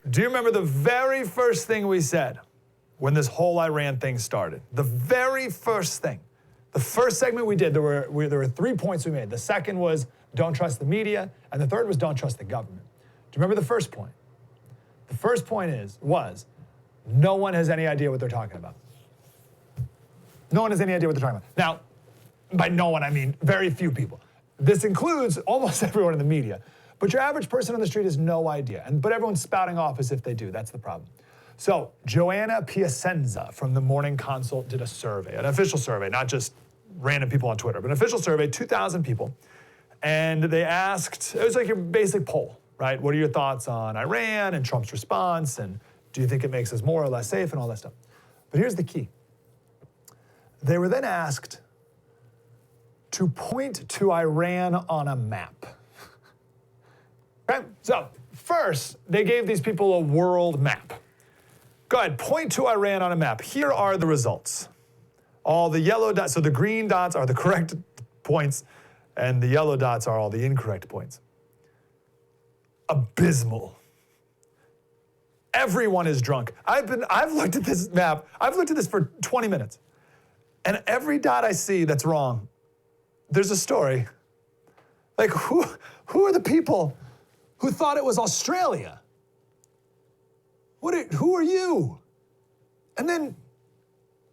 Do you remember the very first thing we said when this whole Iran thing started? The very first thing. The first segment we did, there were 3 points we made. The second was don't trust the media, and the third was don't trust the government. Do you remember the first point? The first point was no one has any idea what they're talking about. No one has any idea what they're talking about. Now, by no one, I mean very few people. This includes almost everyone in the media. But your average person on the street has no idea. But everyone's spouting off as if they do. That's the problem. So Joanna Piacenza from the Morning Consult did a survey, an official survey, not just random people on Twitter, but an official survey, 2,000 people. And they asked, it was like your basic poll, right? What are your thoughts on Iran and Trump's response? And do you think it makes us more or less safe and all that stuff? But here's the key. They were then asked to point to Iran on a map. Okay? So first, they gave these people a world map. Go ahead, point to Iran on a map. Here are the results. All the yellow dots, so the green dots are the correct points, and the yellow dots are all the incorrect points. Abysmal. Everyone is drunk. I've looked at this map. I've looked at this for 20 minutes. And every dot I see that's wrong, there's a story. Like, who are the people who thought it was Australia? Who are you? And then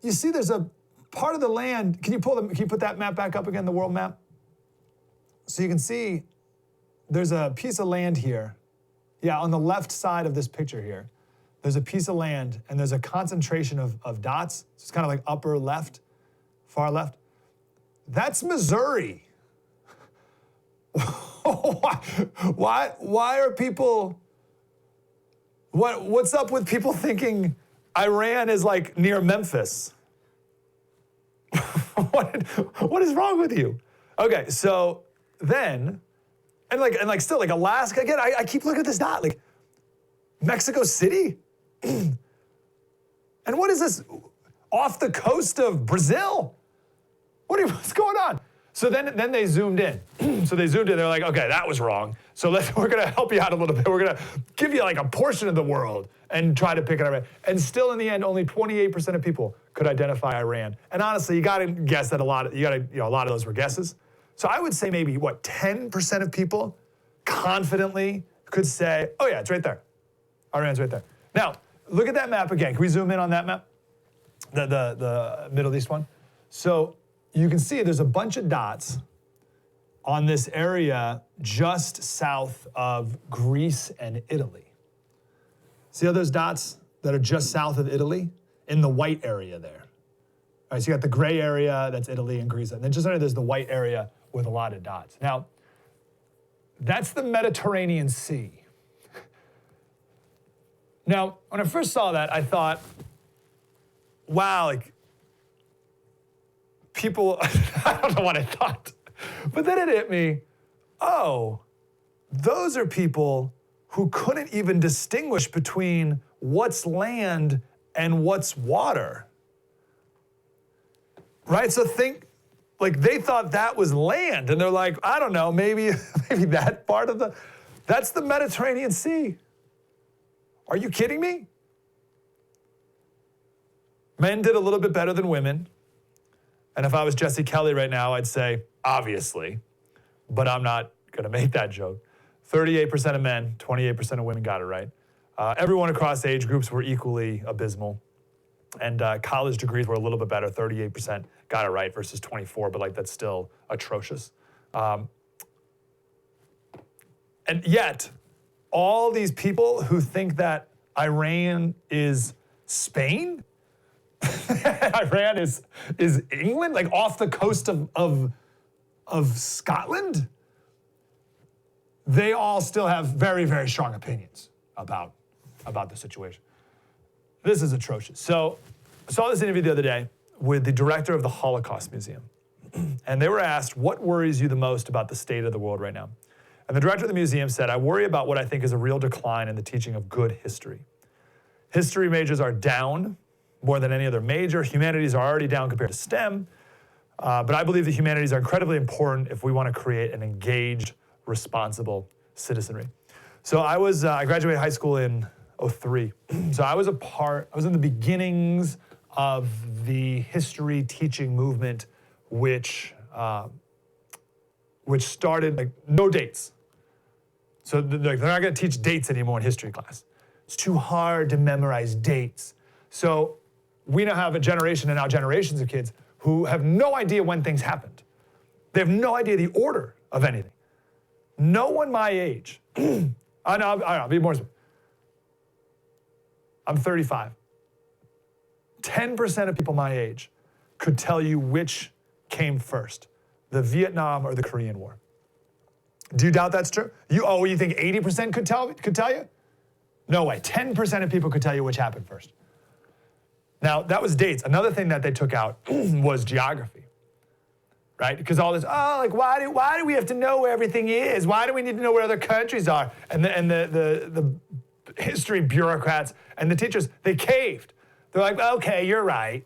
you see there's a part of the land. Can you put that map back up again, the world map? So you can see there's a piece of land here. Yeah, on the left side of this picture here, there's a piece of land and there's a concentration of dots. So it's kind of like upper left, far left. That's Missouri. Why are people, what's up with people thinking Iran is like near Memphis? What is wrong with you? Okay, so then, and still like Alaska, again, I keep looking at this dot, like Mexico City? And what is this, off the coast of Brazil? What's going on? So then they zoomed in. They're like, okay, that was wrong. So we're gonna help you out a little bit. We're gonna give you like a portion of the world and try to pick it up. And still in the end, only 28% of people could identify Iran. And honestly, you gotta guess that a lot of those were guesses. So I would say maybe 10% of people confidently could say, oh yeah, it's right there. Iran's right there. Now, look at that map again. Can we zoom in on that map? The Middle East one. So you can see there's a bunch of dots on this area just south of Greece and Italy. See all those dots that are just south of Italy? In the white area there. All right, so you got the gray area, that's Italy and Greece. And then just under there's the white area with a lot of dots. Now, that's the Mediterranean Sea. Now, when I first saw that, I thought, wow, like, people, I don't know what I thought. But then it hit me, oh, those are people who couldn't even distinguish between what's land and what's water. Right? So think, like they thought that was land, and they're like, I don't know, maybe that part of that's the Mediterranean Sea. Are you kidding me? Men did a little bit better than women. And if I was Jesse Kelly right now, I'd say, obviously, but I'm not gonna make that joke. 38% of men, 28% of women got it right. Everyone across age groups were equally abysmal. And college degrees were a little bit better, 38% got it right versus 24, but like that's still atrocious. And yet, all these people who think that Iran is Spain, Iran is England, like off the coast of Scotland, they all still have very, very strong opinions about the situation. This is atrocious. So I saw this interview the other day with the director of the Holocaust Museum. And they were asked, what worries you the most about the state of the world right now? And the director of the museum said, I worry about what I think is a real decline in the teaching of good history. History majors are down more than any other major. Humanities are already down compared to STEM. But I believe the humanities are incredibly important if we want to create an engaged, responsible citizenry. So I graduated high school in 03. So I was in the beginnings of the history teaching movement, which started like no dates. So they're not going to teach dates anymore in history class. It's too hard to memorize dates. So we now have a generation and now generations of kids who have no idea when things happened. They have no idea the order of anything. No one my age, I'll be more specific. I'm 35. 10% of people my age could tell you which came first, the Vietnam or the Korean War. Do you doubt that's true? You think 80% could tell you? No way. 10% of people could tell you which happened first. Now, that was dates. Another thing that they took out was geography, right? Because all this, why do we have to know where everything is? Why do we need to know where other countries are? And the history bureaucrats and the teachers, they caved. They're like, okay, you're right.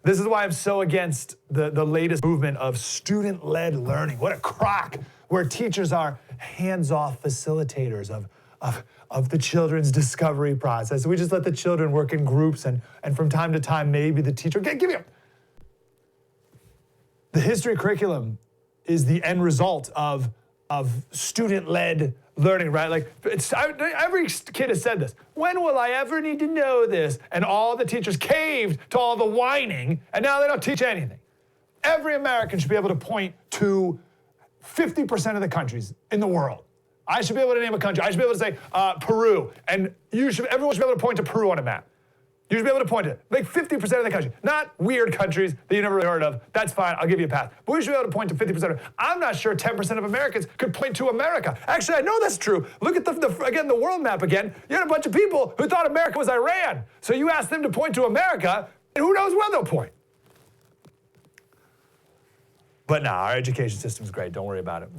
This is why I'm so against the latest movement of student-led learning. What a crock, where teachers are hands-off facilitators of the children's discovery process. We just let the children work in groups, and from time to time, maybe the teacher, give me a... The history curriculum is the end result of student-led learning, right? Like, every kid has said this. When will I ever need to know this? And all the teachers caved to all the whining, and now they don't teach anything. Every American should be able to point to 50% of the countries in the world. I should be able to name a country. I should be able to say Peru, and everyone should be able to point to Peru on a map. You should be able to point to it. Like 50% of the country. Not weird countries that you never really heard of. That's fine. I'll give you a pass. But we should be able to point to 50% of it. I'm not sure 10% of Americans could point to America. Actually, I know that's true. Look at the world map again. You had a bunch of people who thought America was Iran. So you asked them to point to America, and who knows where they'll point. But no, our education system is great. Don't worry about it.